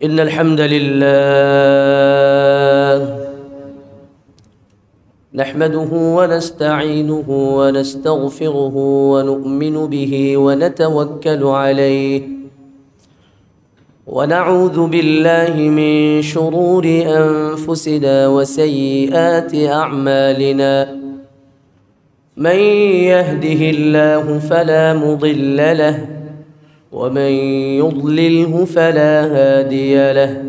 إن الحمد لله نحمده ونستعينه ونستغفره ونؤمن به ونتوكل عليه ونعوذ بالله من شرور أنفسنا وسيئات أعمالنا من يهده الله فلا مضل له ومن يضلله فلا هادي له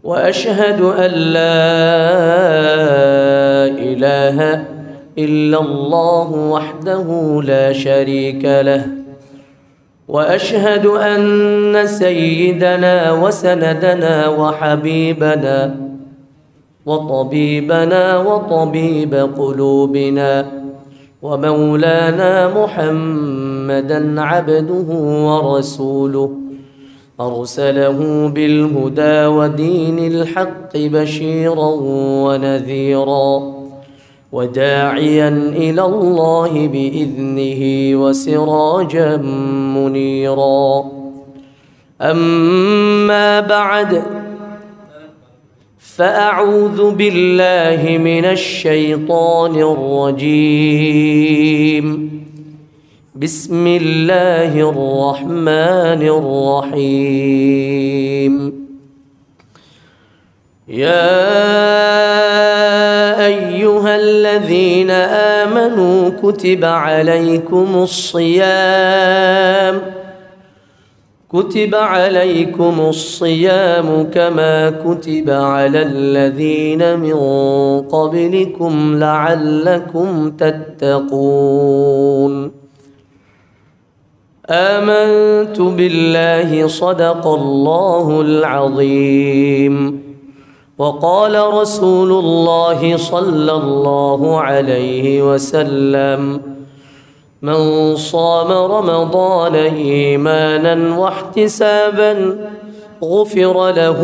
وأشهد أن لا إله إلا الله وحده لا شريك له وأشهد أن سيدنا وسندنا وحبيبنا وطبيبنا وطبيب قلوبنا ومولانا محمدًا عبده ورسوله أرسله بالهدى ودين الحق بشيرًا ونذيرًا وداعيًا إلى الله بإذنه وسراجًا منيرًا أما بعد فأعوذ بالله من الشيطان الرجيم بسم الله الرحمن الرحيم يا أيها الذين آمنوا كتب عليكم الصيام كما كتب على الذين من قبلكم لعلكم تتقون آمنت بالله صدق الله العظيم وقال رسول الله صلى الله عليه وسلم من صام رمضان إيمانا واحتسابا غفر له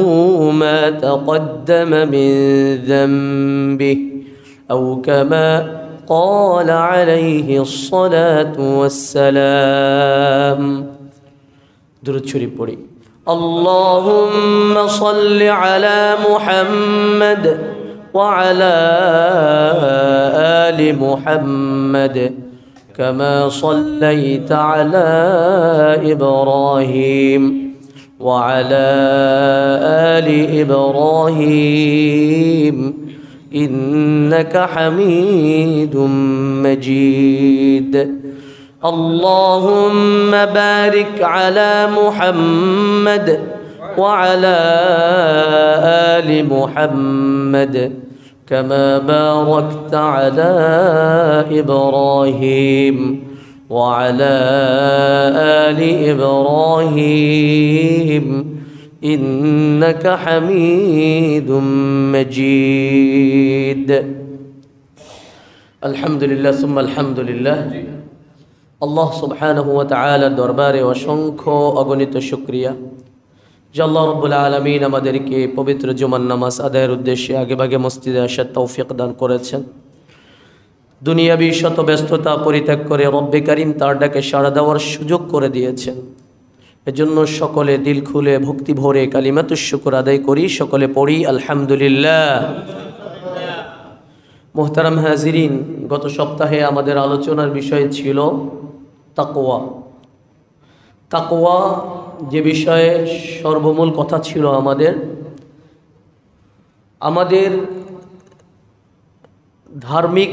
ما تقدم من ذنبه أو كما قال عليه الصلاة والسلام. درود شريف پڑھی. اللهم صل على محمد وعلى آل محمد كما صليت على إبراهيم وعلى آل إبراهيم إنك حميد مجيد. اللهم بارك على محمد وعلى آل محمد كما باركت على إبراهيم وعلى آل إبراهيم إنك حميد مجيد. الحمد لله ثم الحمد لله. আল্লাহ সুবহানাহু ওয়া তাআলার দরবারে অসংখ্য অগণিত শুকরিয়া যে আল্লাহ রাব্বুল আলামিন আমাদেরকে পবিত্র জুমার নামাজ আদায়ের উদ্দেশ্যে আগেভাগে মসজিদে আসার তৌফিক দান করেছেন। দুনিয়াবি শত ব্যস্ততা পরিত্যাগ করে রব্বে কারীম তার ডাকে সাড়া দেওয়ার সুযোগ করে দিয়েছেন। এজন্য সকলে দিল খুলে ভক্তি ভরে কালিমাতুশ শুকর আদায় করি, সকলে পড়ি আলহামদুলিল্লাহ। মুহতারাম হাজিরিন, গত সপ্তাহে আমাদের আলোচনার বিষয় ছিল তাকওয়া। তাকওয়া যে বিষয়ে সর্বমূল কথা ছিল আমাদের ধার্মিক,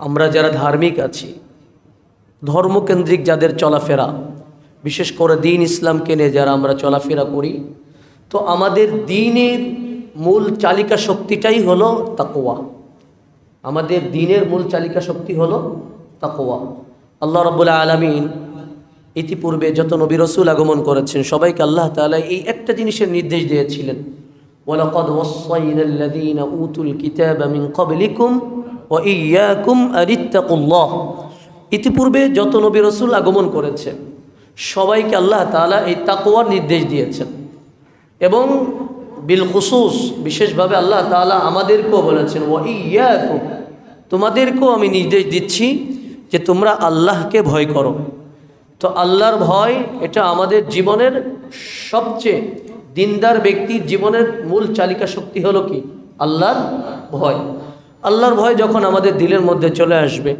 আমরা যারা ধার্মিক আছি, ধর্মকেন্দ্রিক যাদের চলাফেরা, বিশেষ করে দিন ইসলামকে নিয়ে যারা আমরা চলাফেরা করি, তো আমাদের দ্বীনের মূল চালিকা শক্তিটাই হলো তাকওয়া। আমাদের দ্বীনের মূল চালিকা শক্তি হলো তাকওয়া। আল্লাহ রাব্বুল আলামিন ইতিপূর্বে যত নবী রাসূল আগমন করেছেন সবাইকে আল্লাহ তাআলা এই একটা জিনিসের নির্দেশ দিয়েছিলেন, ওয়ালাকাদ ওয়াসাইনাল লাযীনা উতুল কিতাবা মিন ক্বাবলিকুম ওয়া ইয়্যাকুম আনিত্তাকুল্লাহ। ইতিপূর্বে যত নবী রাসূল আগমন করেছেন সবাইকে আল্লাহ তাআলা এই তাকওয়ার নির্দেশ দিয়েছেন এবং বিল খুসুস বিশেষভাবে আল্লাহ তাআলা আমাদেরকেও বলেছেন ওয়া ইয়্যাকুম, তোমাদেরকেও আমি নির্দেশ দিচ্ছি যে তোমরা আল্লাহকে ভয় করো। তো আল্লাহর ভয় এটা আমাদের জীবনের সবচেয়ে দিনদার ব্যক্তির জীবনের মূল চালিকা শক্তি হলো কি? আল্লাহর ভয়। আল্লাহর ভয় যখন আমাদের দিলের মধ্যে চলে আসবে,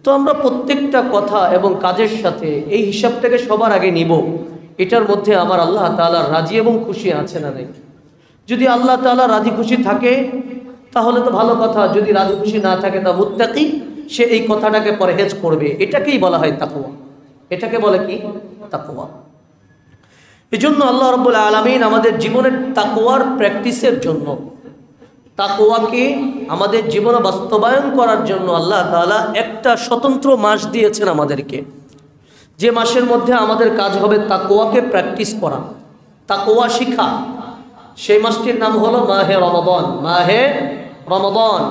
তো আমরা প্রত্যেকটা কথা এবং কাজের সাথে এই হিসাবটাকে সবার আগে নিব, এটার মধ্যে আমার আল্লাহ তাআলা রাজি এবং খুশি আছে না নেই। যদি আল্লাহ তাআলা রাজি খুশি থাকে তাহলে তো ভালো কথা, যদি রাজি খুশি না থাকে তা মুত্তাকি, সে এই কথাটাকে পরহেজ করবে। এটাকেই বলা হয় তাকওয়া। এটাকে বলে কি? তাকওয়া। এই জন্য আল্লাহ রাব্বুল আলামিন আমাদের জীবনের তাকওয়ার প্র্যাকটিসের জন্য, তাকওয়াকে আমাদের জীবনে বাস্তবায়ন করার জন্য আল্লাহ তাআলা একটা স্বতন্ত্র মাস দিয়েছেন আমাদেরকে, যে মাসের মধ্যে আমাদের কাজ হবে তাকওয়াকে প্র্যাকটিস করা, তাকওয়া শিখা। সেই মাসটির নাম হলো মাহে রমাদান। মাহে রমাদান,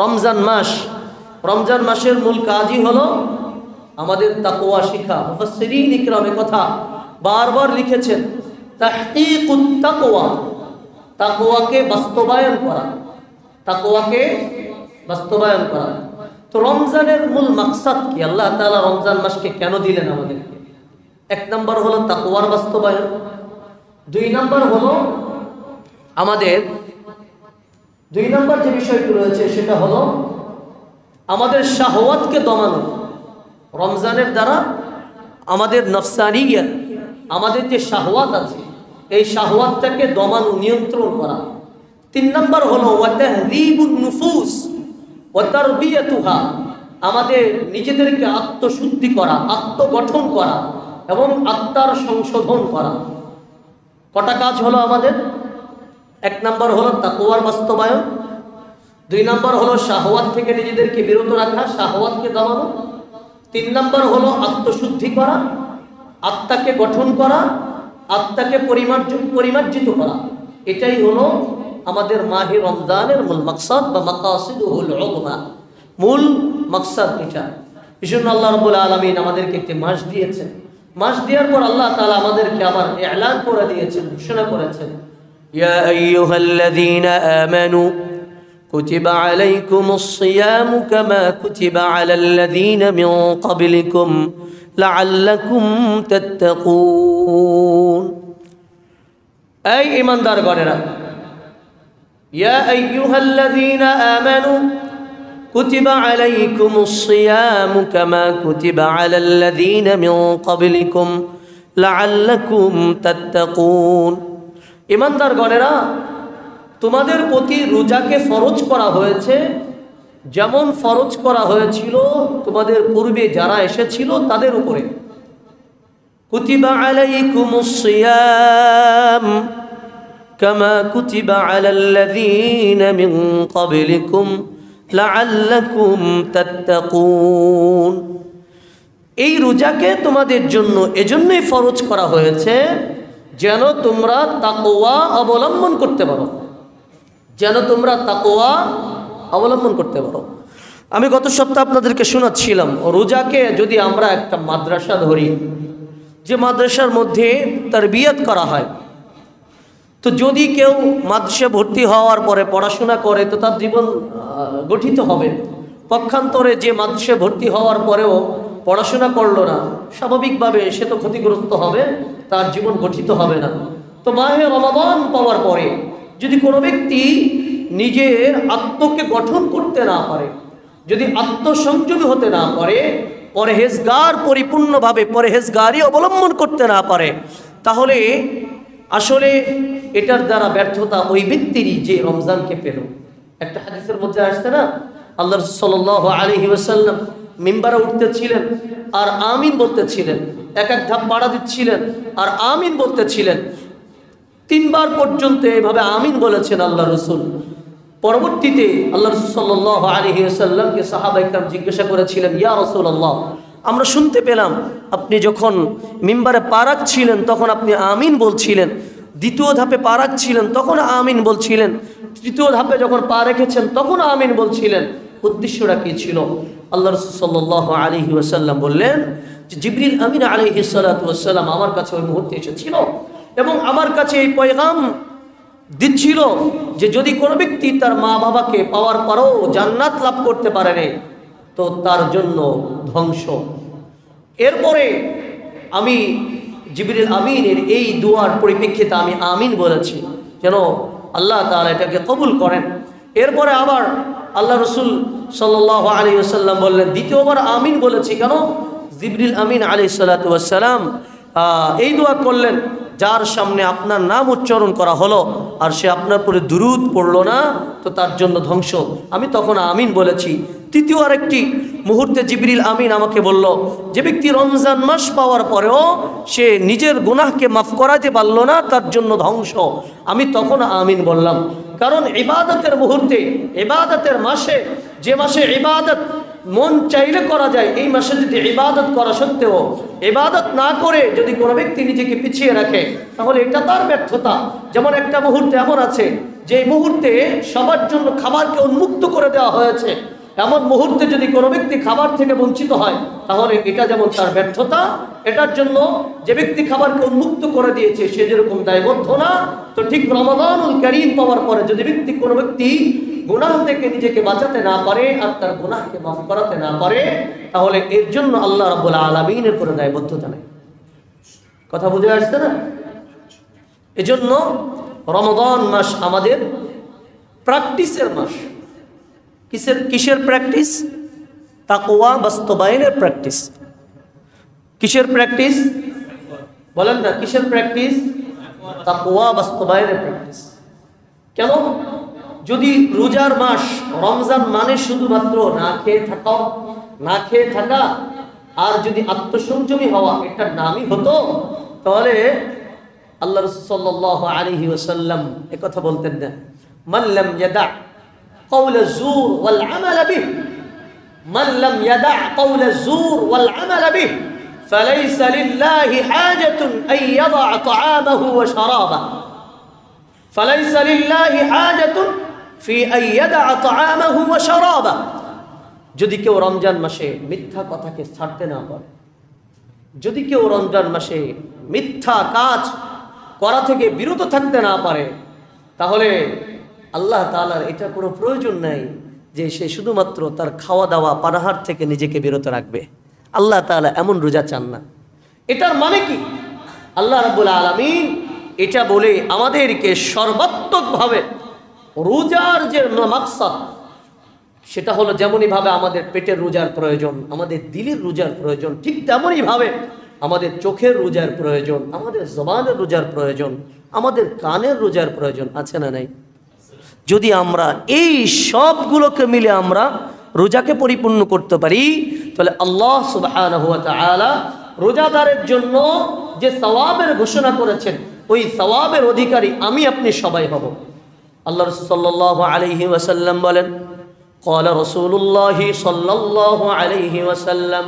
রমজান মাস। রমজান মাসের মূল কাজই হলো আমাদের তাকওয়া শিখা। মুফাসসিরিন ইকরাম কথা বারবার লিখেছেন, তাহকীকুত তাকওয়া, তাকওয়াকে বাস্তবায়ন করা, তাকওয়াকে বাস্তবায়ন করা। তো রমজানের মূল মাকসাদ কি? আল্লাহ তাআলা রমজান মাসকে কেন দিলেন আমাদেরকে? এক নম্বর হলো তাকওয়ার বাস্তবায়ন, দুই নম্বর হলো আমাদের দুই নম্বর যে বিষয়টি রয়েছে সেটা হলো আমাদের শাহওয়াতকে দমানো। রমজানের দ্বারা আমাদের নফসানিয়ত, আমাদের যে শাহওয়াত আছে, এই শাহওয়াতটাকে দমানো, নিয়ন্ত্রণ করা। তিন নম্বর হলো ওয়া তাহযীবুন নুফুস ওয়া তারবিয়াতুহা, আমাদের নিজেদেরকে আত্মশুদ্ধি করা, আত্মগঠন করা এবং আত্মার সংশোধন করা। কটা কাজ হলো আমাদের? এক নম্বর হলো তাকওয়ার বাস্তবায়ন, দুই নম্বর হলো শাহওয়াত থেকে নিজেদেরকে বিরত রাখা, শাহওয়াতকে দমানো, তিন নম্বর হলো আত্মশুদ্ধি করা, আত্মাকে গঠন করা, আত্মাকে পরিমার্জিত করা। এটাই হলো আমাদের মাহে রমজানের মূল মাকসাদ বা মাকাসিদুল উযমা, মূল মাকসাদ এটা। এজন্য আল্লাহ রাব্বুল আলামিন আমাদেরকে একটি মাস দিয়েছেন। মাস দেওয়ার পর আল্লাহ তাআলা আমাদেরকে আবার ইলান করে দিয়েছেন, ঘোষণা করেছেন, ইয়া আইয়ুহাল্লাযীনা আমানু কুতিবা আলাইকুমুস সিয়ামু কামা কুতিবা আলাল্লাযীনা মিন ক্বাবলিকুম লাআল্লাকুম তাত্তাকুন। এই ঈমানদারগণেরা, ইয়া আইয়ুহাল্লাযীনা আমানু কুতিবা আলাইকুমুস সিয়ামু কামা কুতিবা আলাল্লাযীনা মিন ক্বাবলিকুম লাআল্লাকুম তাত্তাকুন। ঈমানদারগণেরা, তোমাদের প্রতি রোজাকে ফরজ করা হয়েছে যেমন ফরজ করা হয়েছিল তোমাদের পূর্বে যারা এসেছিল তাদের উপরে। কুতিবা আলাইকুমুস সিয়াম কামা কুতিবা আলাল্লাযীনা মিন ক্বাবলিকুম লাআল্লাকুম তাত্তাকুন। এই রোজাকে তোমাদের জন্য এজন্যই ফরজ করা হয়েছে যেন তোমরা তাকওয়া অবলম্বন করতে পারো, যেন তোমরা তাকওয়া অবলম্বন করতে পারো। আমি গত সপ্তাহে আপনাদেরকে শোনাচ্ছিলাম, রোজাকে যদি আমরা একটা মাদ্রাসা ধরি, যে মাদ্রাসার মধ্যে তারবিয়ত করা হয়, তো যদি কেউ মাদ্রাসায় ভর্তি হওয়ার পরে পড়াশোনা করে তো তার জীবন গঠিত হবে। পক্ষান্তরে যে মাদ্রাসায় ভর্তি হওয়ার পরেও পড়াশোনা করলো না, স্বাভাবিকভাবে সে তো ক্ষতিগ্রস্ত হবে, তার জীবন গঠিত হবে না। তো মাহে রমাদান পাওয়ার পরে যদি কোনো ব্যক্তি নিজের আত্মকে গঠন করতে না পারে, যদি আত্মসংযমী হতে না পারে, পরহেজগার পরিপূর্ণভাবে পরহেজগারি অবলম্বন করতে না পারে, তাহলে আসলে এটার দ্বারা ব্যর্থতা ওই ব্যক্তিরই যে রমজানকে পেল। একটা হাদিসের মধ্যে আসছে না, আল্লাহ রাসূল সাল্লাল্লাহু আলাইহি ওয়াসাল্লাম মিম্বারে উঠতেছিলেন আর আমিন বলতেছিলেন, এক এক ধাপ পাড়া দিচ্ছিলেন আর আমিন বলতেছিলেন। 3 বার পর্যন্ত এভাবে আমিন বলেছেন আল্লাহ রাসূল। পরবর্তীতে আল্লাহ রাসূল সাল্লাল্লাহু আলাইহি ওয়াসাল্লামকে সাহাবায়ে কেরাম জিজ্ঞাসা করেছিলেন, ইয়া রাসূলুল্লাহ, আমরা শুনতে পেলাম আপনি যখন মিম্বারে পা রাখছিলেন তখন আপনি আমিন বলছিলেন, দ্বিতীয় ধাপে পা রাখছিলেন তখন আমিন বলছিলেন, তৃতীয় ধাপে যখন পা রেখেছেন তখন আমিন বলছিলেন, উদ্দেশ্যটা কি ছিল? আল্লাহ রাসূল সাল্লাল্লাহু আলাইহি ওয়াসাল্লাম বললেন যে জিবরিল আমিন আলাইহিস সালাতু ওয়াস সালাম আমার কাছে ওই মুহূর্তে এসেছিল এবং আমার কাছে এই পয়গাম দিচ্ছিল যে যদি কোনো ব্যক্তি তার মা বাবাকে পাওয়ার পরও জান্নাত লাভ করতে পারে না তো তার জন্য ধ্বংস। এরপরে আমি জিবরিল আমিনের এই দোয়ার পরিপ্রেক্ষিতে আমি আমিন বলেছি, যেন আল্লাহ তাআলা এটাকে কবুল করেন। এরপরে আবার আল্লাহ রসুল সাল্লাল্লাহু আলাইহি ওয়াসাল্লাম বললেন, দ্বিতীয়বার আমিন বলেছি কেন? জিবরিল আমিন আলাইহিস সালাতু ওয়াস সালাম এই দোয়া করলেন, যার সামনে আপনার নাম উচ্চারণ করা হলো আর সে আপনার পরে দুরূদ পড়লো না, তো তার জন্য ধ্বংস। আমি তখন আমিন বলেছি। তৃতীয় আরেকটি মুহূর্তে জিবরিল আমিন আমাকে বলল, যে ব্যক্তি রমজান মাস পাওয়ার পরেও সে নিজের গুনাহকে মাফ করাতে পারলো না, তার জন্য ধ্বংস। আমি তখন আমিন বললাম। কারণ ইবাদতের মুহূর্তে, ইবাদতের মাসে, যে মাসে ইবাদত মন চাইলে করা যায়, এই মাসে যদি ইবাদত করা সত্ত্বেও ইবাদত না করে যদি কোনো ব্যক্তি নিজেকে পিছিয়ে রাখে, তাহলে এটা তার ব্যর্থতা। যেমন একটা মুহূর্তে এমন আছে, যে মুহূর্তে সবার জন্য খাবারকে উন্মুক্ত করে দেওয়া হয়েছে, এমন মুহূর্তে যদি কোনো ব্যক্তি খাবার থেকে বঞ্চিত হয়, তাহলে এটা যেমন তার ব্যর্থতা, এটার জন্য যে ব্যক্তি খাবারকে উন্মুক্ত করে দিয়েছে সে যেরকম দায়বদ্ধ না, তো ঠিক রমাদানুল কারীম পাওয়ার পরে যদি কোনো ব্যক্তি গুনাহ থেকে নিজেকে বাঁচাতে না পারে আর তার গুনাহকে মাফ করাতে না পারে, তাহলে এর জন্য আল্লাহ রাব্বুল আলামিনের কোনো দায়বদ্ধতা নেই। কথা বুঝে আসছে না? এজন্য রমাদান মাস আমাদের প্র্যাকটিসের মাস। কিসের প্র্যাকটিস? তাকওয়া বাস্তবায়নের প্র্যাকটিস। কিসের প্র্যাকটিস বলেন না? কিসের প্র্যাকটিস? তাকওয়া বাস্তবায়নের প্র্যাকটিস। কেন? যদি রোজার মাস, রমজান মানে শুধুমাত্র না খেয়ে থাকা আর যদি আত্মসংযমী হওয়া এটার নামই হতো, তাহলে আল্লাহ রাসূল সাল্লাল্লাহু আলাইহি ওয়াসাল্লাম একথা বলতেন না, মান লাম ইয়াদা قول الزور والعمل به من لم يدع قول الزور والعمل به فليس لله حاجة أن يضع طعامه وشرابه فليس لله حاجة في أن يدع طعامه وشرابه যদি কেউ রমজান মাসে মিথ্যা কথাকে ছাড়তে না পারে, যদি কেউ রমজান মাসে মিথ্যা কাজ করা থেকে বিরত থাকতে না পারে, তাহলে আল্লাহ তাআলার এটা কোনো প্রয়োজন নাই যে সে শুধুমাত্র তার খাওয়া দাওয়া পানাহার থেকে নিজেকে বিরত রাখবে। আল্লাহ তাআলা এমন রোজা চান না। এটার মানে কি? আল্লাহ রাব্বুল আলামিন এটা বলে আমাদেরকে সর্বাত্মকভাবে রোজার যে মাকসাদ, সেটা হলো যেমনইভাবে আমাদের পেটের রোজার প্রয়োজন, আমাদের দিলের রোজার প্রয়োজন, ঠিক তেমনইভাবে আমাদের চোখের রোজার প্রয়োজন, আমাদের জবানের রোজার প্রয়োজন, আমাদের কানের রোজার প্রয়োজন আছে না নাই? যদি আমরা এই সবগুলোকে মিলে আমরা রোজাকে পরিপূর্ণ করতে পারি, তাহলে আল্লাহ সুবহানাহু ওয়া তাআলা রোজাদারের জন্য যে সওয়াবের ঘোষণা করেছেন, ওই সওয়াবের অধিকারী আমি আপনি সবাই হব। আল্লাহ রাসূল সাল্লাল্লাহু আলাইহি ওয়াসাল্লাম বলেন, ক্বালা রাসূলুল্লাহি সাল্লাল্লাহু আলাইহি ওয়াসাল্লাম,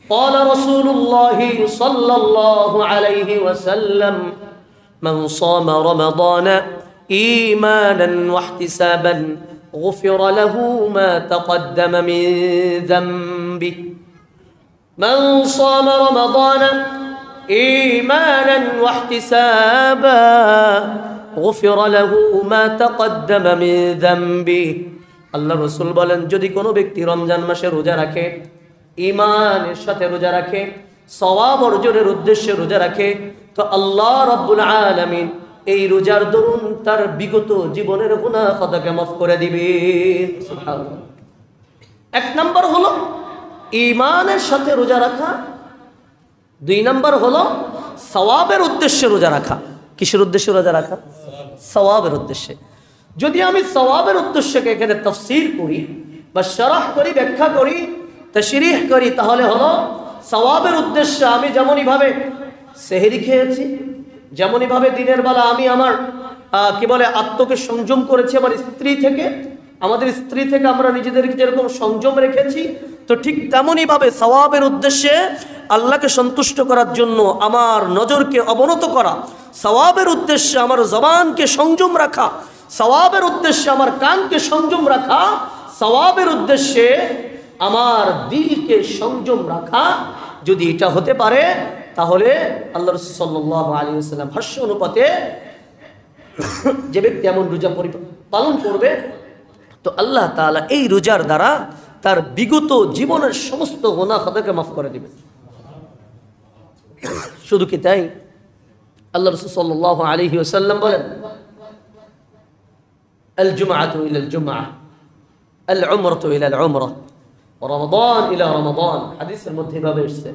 ক্বালা রাসূলুল্লাহি সাল্লাল্লাহু আলাইহি ওয়াসাল্লাম, মান সামা রমাদানা إيمانا واحتسابا غفر له ما تقدم من ذنبه من صام رمضان إيمانا واحتسابا غفر له ما تقدم من ذنبه আল্লাহ রাসূল বলেন, যদি কোনো ব্যক্তি রমজান মাসে রোজা রাখে, ঈমানের সাথে রোজা রাখে, সওয়াব অর্জনের উদ্দেশ্যে রোজা রাখে, তো আল্লাহ রাব্বুল আলামিন এই রোজার দরুন তার বিগত জীবনের গুনাহ খাতাকে মাফ করে দিবেন। সুবহানাল্লাহ। এক নাম্বার হলো ঈমানের সাথে রোজা রাখা, দুই নাম্বার হলো সওয়াবের উদ্দেশ্যে রোজা রাখা। কিসের উদ্দেশ্যে রোজা রাখা? সওয়াবের উদ্দেশ্যে। যদি আমি সওয়াবের উদ্দেশ্যকে এখানে তাফসীর করি বা শরহ করি, ব্যাখ্যা করি, তাশরীহ করি, তাহলে হলো সওয়াবের উদ্দেশ্যে আমি যেমনইভাবে সেহরি খেয়েছি, যেমনইভাবে দিনের বেলা আমি আমার আত্মকে সংযম করেছি আমার স্ত্রী থেকে, আমাদের স্ত্রী থেকে আমরা নিজেদেরকে যেরকম সংযম রেখেছি, তো ঠিক তেমনইভাবে সওয়াবের উদ্দেশ্যে আল্লাহকে সন্তুষ্ট করার জন্য আমার নজরকে অবনত করা, সওয়াবের উদ্দেশ্যে আমার জবানকে সংযম রাখা, সওয়াবের উদ্দেশ্যে আমার কানকে সংযম রাখা, সওয়াবের উদ্দেশ্যে আমার দিলকে সংযম রাখা, যদি এটা হতে পারে, তাহলে আল্লাহ রাসূল সাল্লাল্লাহু আলাইহি ওয়াসাল্লাম ভাষ্য অনুপাতে যে ব্যক্তি এমন রোজা পালন করবে, তো আল্লাহ তাআলা এই রোজার দ্বারা তার বিগত জীবনের সমস্ত গুনাহ খাতাকে মাফ করে দিবেন। শুধু কি তাই, আল্লাহ রাসূল সাল্লাল্লাহু আলাইহি ওয়াসাল্লাম বলেন, আল জুমআতু ইলা আল জুমআহ, আল উমরাতু ইলা আল উমরাহ, রমাদান ইলা রমাদান। হাদিসের মধ্যে ভাবে এসেছে,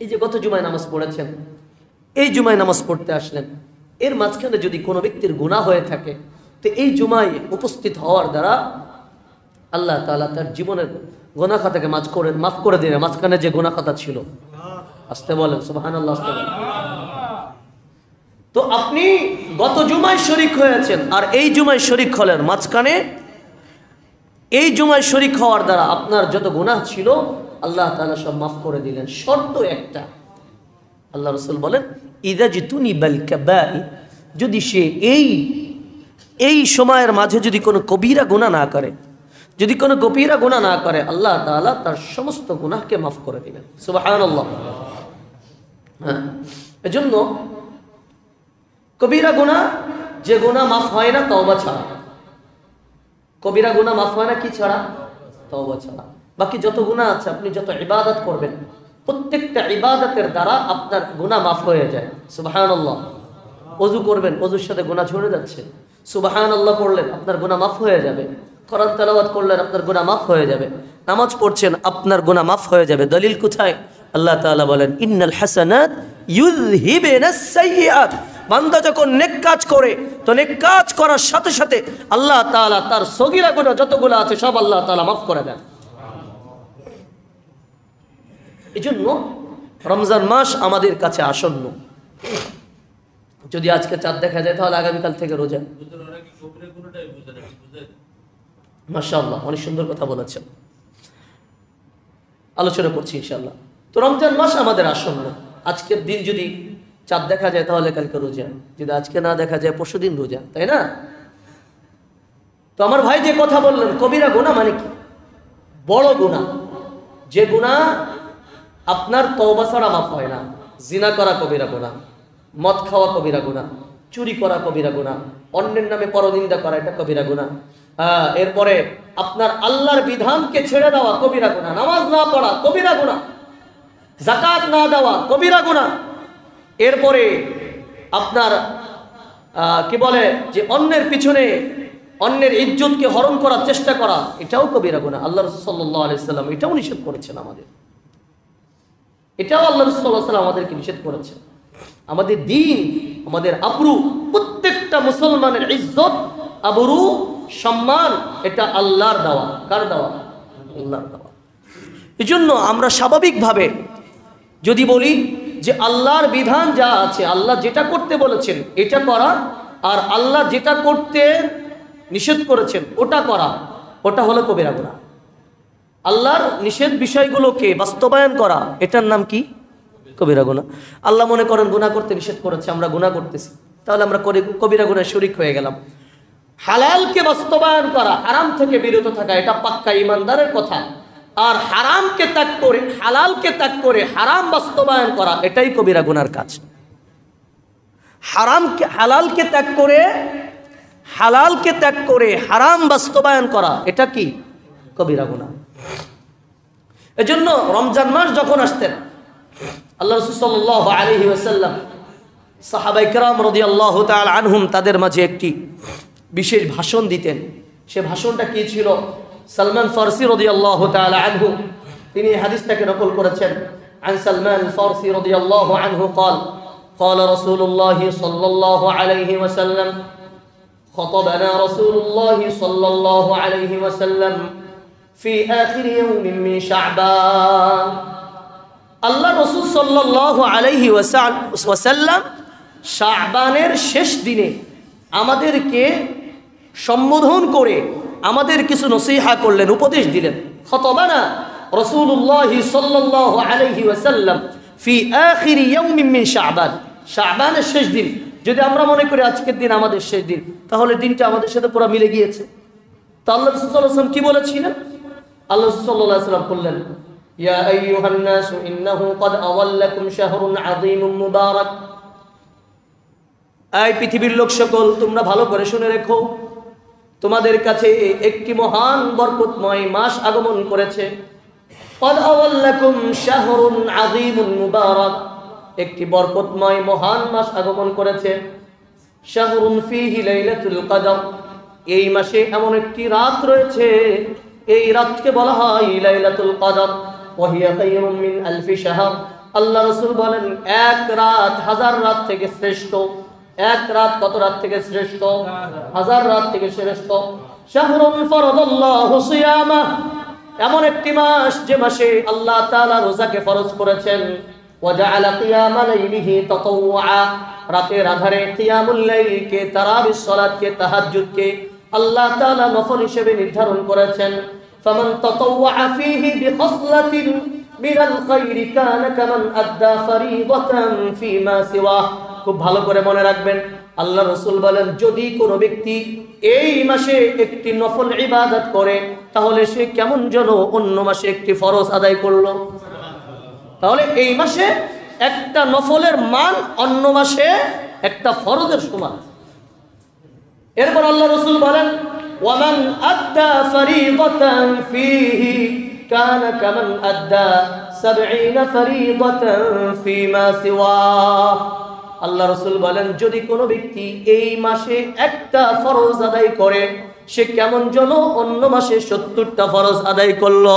এই যে গত জুমায় নামাজ পড়েছেন, এই জুমায় নামাজ পড়তে আসলেন, এর মাঝখানে যদি কোনো ব্যক্তির গুনাহ হয়ে থাকে, তো এই জুমায় উপস্থিত হওয়ার দ্বারা আল্লাহ তাআলা তার জীবনের গুনাহ খাতাকে মাফ করে দিলেন। মাঝখানে যে গুনাহ খাতা ছিল, আসতে বলেন সুবহানাল্লাহ, আসতে বলেন। তো আপনি গত জুমায় শরীক হয়েছেন আর এই জুমায় শরীক হলেন, মাঝখানে এই জুমায় শরীক হওয়ার দ্বারা আপনার যত গুনাহ ছিল আল্লাহ তাআলা সব মাফ করে দিলেন। শর্ত একটা, আল্লাহ রাসূল বলেন, ইযা জিতুনিবাল কাবাই, যদি সে এই সময়ের মাঝে যদি কোনো কবিরা গুনাহ না করে, যদি কোনো কবিরা গুনাহ না করে, আল্লাহ তাআলা তার সমস্ত গুনাহকে মাফ করে দিবেন। সুবহানাল্লাহ। হ্যাঁ, এজন্য কবিরা গুনাহ, যে গুনাহ মাফ হয় না তওবা ছাড়া, কবিরা গুনাহ মাফ হয় না কি ছাড়া? তওবা ছাড়া। বাকি যত গুনাহ আছে, আপনি যত ইবাদত করবেন, প্রত্যেকটা ইবাদতের দ্বারা আপনার গুনাহ মাফ হয়ে যায়। সুবহানাল্লাহ। ওযু করবেন, ওযুর সাথে গুনাহ ঝরে যাচ্ছে, সুবহানাল্লাহ পড়লেন, আপনার গুনাহ মাফ হয়ে যাবে। কোরআন তেলাওয়াত করলেন, আপনার গুনাহ মাফ হয়ে যাবে। নামাজ পড়ছেন, আপনার গুনাহ মাফ হয়ে যাবে। দলিল কোথায়? আল্লাহ তাআলা বলেন, ইন্নাল হাসানাত ইউযহিবুনাস সাইয়্যাত। বান্দা যখন নেক কাজ করে, তো নেক কাজ করার সাথে সাথে আল্লাহ তাআলা তার সগীরা গুনাহ যতগুলো আছে সব আল্লাহ তাআলা মাফ করে দেন। এজন্য রমজান মাস আমাদের কাছে আসন্ন। যদি আজকে চাঁদ দেখা যায়, তাহলে আগামীকাল থেকে রোজা। মাশাআল্লাহ, অনেক সুন্দর কথা বলেছেন, আলোচনা করছি ইনশাআল্লাহ। তো রমজান মাস আমাদের আসন্ন। আজকের দিন যদি চাঁদ দেখা যায়, তাহলে কালকে রোজা। যদি আজকে না দেখা যায়, পরশুদিন রোজা, তাই না? তো আমার ভাই যে কথা বললেন, কবিরা গুনাহ মানে কি? বড় গুনাহ, যে গুনাহ আপনার তওবা ছাড়া মাফ হয় না। জিনা করা কবিরা গুনাহ, মদ খাওয়া কবিরা গুনাহ, চুরি করা কবিরা গুনাহ, অন্যের নামে পরনিন্দা করা এটা কবিরা গুনাহ। এরপরে আপনার আল্লাহর বিধানকে ছেড়ে দেওয়া কবিরা গুনাহ, নামাজ না পড়া কবিরা গুনাহ, যাকাত না দেওয়া কবিরা গুনাহ। এরপরে আপনার কি বলে যে অন্যের পিছনে অন্যের ইজ্জতকে হরণ করার চেষ্টা করা, এটাও কবিরা গুনাহ। আল্লাহ রাসূল সাল্লাল্লাহু আলাইহি সাল্লাম এটাও নিষেধ করেছেন আমাদের, এটাও আল্লাহ রাসূল সাল্লাল্লাহু আলাইহি সাল্লাম আমাদেরকে নিষেধ করেছেন। আমাদের দ্বীন, আমাদের আবরু, প্রত্যেকটা মুসলমানের ইজ্জত, আবরু, সম্মান, এটা আল্লাহর দেওয়া। কার দেওয়া? আল্লাহর দেওয়া। এজন্য আমরা স্বাভাবিকভাবে যদি বলি যে আল্লাহর বিধান যা আছে, আল্লাহ যেটা করতে বলেছেন এটা করা, আর আল্লাহ যেটা করতে নিষেধ করেছেন ওটা করা, ওটা হলো কবিরা গুনাহ। আল্লাহর নিষেধ বিষয়গুলোকে বাস্তবায়ন করা, এটার নাম কি? কবিরা গুনাহ। আল্লাহ মনে করেন গুনাহ করতে নিষেধ করেছে, আমরা গুনাহ করতেছি, তাহলে আমরা কবিরা গুনাহে শরীক হয়ে গেলাম। হালালকে বাস্তবায়ন করা, হারাম থেকে বিরত থাকা, এটা পাক্কা ইমানদারের কথা। আর হারামকে ত্যাগ করে, হালালকে ত্যাগ করে হারাম বাস্তবায়ন করা, এটাই কবিরা গুনার কাজ। হালালকে ত্যাগ করে হারাম বাস্তবায়ন করা, এটা কি? কবিরা গুনাহ। এজন্য রমজান মাস যখন আসতেন, আল্লাহ রাসূল সাল্লাল্লাহু আলাইহি ওয়াসাল্লাম সাহাবায়ে কেরাম রাদিয়াল্লাহু তাআলা আনহুম তাদের মাঝে একটি বিশেষ ভাষণ দিতেন। সে ভাষণটা কি ছিল? সালমান ফারসি রাদিয়াল্লাহু তাআলা আনহু তিনি হাদিসটাকে নকল করেছেন। عن سلمان الفارسي رضي الله عنه قال قال رسول الله صلى الله عليه وسلم خطبنا رسول الله صلى الله عليه وسلم في آخر يوم من شعبان। আল্লাহ রাসূল সাল্লাল্লাহু আলাইহি ওয়াসাল্লাম শাবানের শেষ দিনে আমাদেরকে সম্বোধন করে আমাদের কিছু নসিহা করলেন, উপদেশ দিলেন। খতবানা রাসূলুল্লাহ সাল্লাল্লাহু আলাইহি ওয়াসাল্লাম ফি আখির ইয়াউমিন মিন শাবান। শাবানের শেষ দিন। যদি আমরা মনে করি আজকের দিন আমাদের শেষ দিন, তাহলে দিনটা আমাদের সাথে পুরো মিলে গিয়েছে। তো আল্লাহ রাসূল সাল্লাল্লাহু আলাইহি ওয়াসাল্লাম কি বলেছিলেন? আল্লাহ রাসূল সাল্লাল্লাহু আলাইহি ওয়াসাল্লাম বললেন, ইয়া আইয়ুহান নাস ইন্নাহু ক্বাদ আযাল্লাকুম শাহরুন আযীমুন মুবারাক। এই পৃথিবীর লোক সকল, তোমরা ভালো করে শুনে রেখো, তোমাদের কাছে একটি মহান বরকতময় মাস আগমন করেছে। ক্বাদ আযাল্লাকুম শাহরুন আযীমুন মুবারাক। একটি বরকতময় মহান মাস আগমন করেছে। শাহরুন ফীহি লাইলাতুল কদর, এই মাসে এমন একটি রাত রয়েছে, এই রাতকে বলা হয় লাইলাতুল কদর। ওয়া হিয়া খায়রুম মিন আলফি শাহর, আল্লাহ রাসূল বলেন এক রাত হাজার রাত থেকে শ্রেষ্ঠ। এক রাত কত রাত থেকে শ্রেষ্ঠ? হাজার রাত থেকে শ্রেষ্ঠ। শাহরুন ফারাদাল্লাহু সিয়ামা, এমন একটি মাস যে মাসে আল্লাহ তাআলা রোজাকে ফরজ করেছেন। ওয়া জাআলা কিয়ামা লাইলিহি তাতাওয়া, রাতের আধারে কিয়ামুল লাইলকে, তারাবির সালাতকে, তাহাজ্জুদকে আল্লাহ তাআলা নফল হিসেবে নির্ধারণ করেছেন। ফামান তাতাওয়া ফীহি বিখসলাতিন মিনাল খায়রি কানা কামান আদ্দা ফরিদাতান ফীমা সিওয়া। খুব ভালো করে মনে রাখবেন, আল্লাহ রাসূল বলেন যদি কোনো ব্যক্তি এই মাসে একটি নফল ইবাদত করে তাহলে সে কেমন যেন অন্য মাসে একটি ফরজ আদায় করলো। তাহলে এই মাসে একটা নফলের মান অন্য মাসে একটা ফরজের সমান। এরপর আল্লাহ রাসূল বলেন ওয়ামান আদ্দা ফরিদাতান ফীহি কানা কামান আদ্দা 70 ফরিদাতান ফীমা সিওয়া। আল্লাহ রাসূল বলেন যদি কোনো ব্যক্তি এই মাসে একটা ফরজ আদায় করে সে কেমন যেন অন্য মাসে 70টা ফরজ আদায় করলো।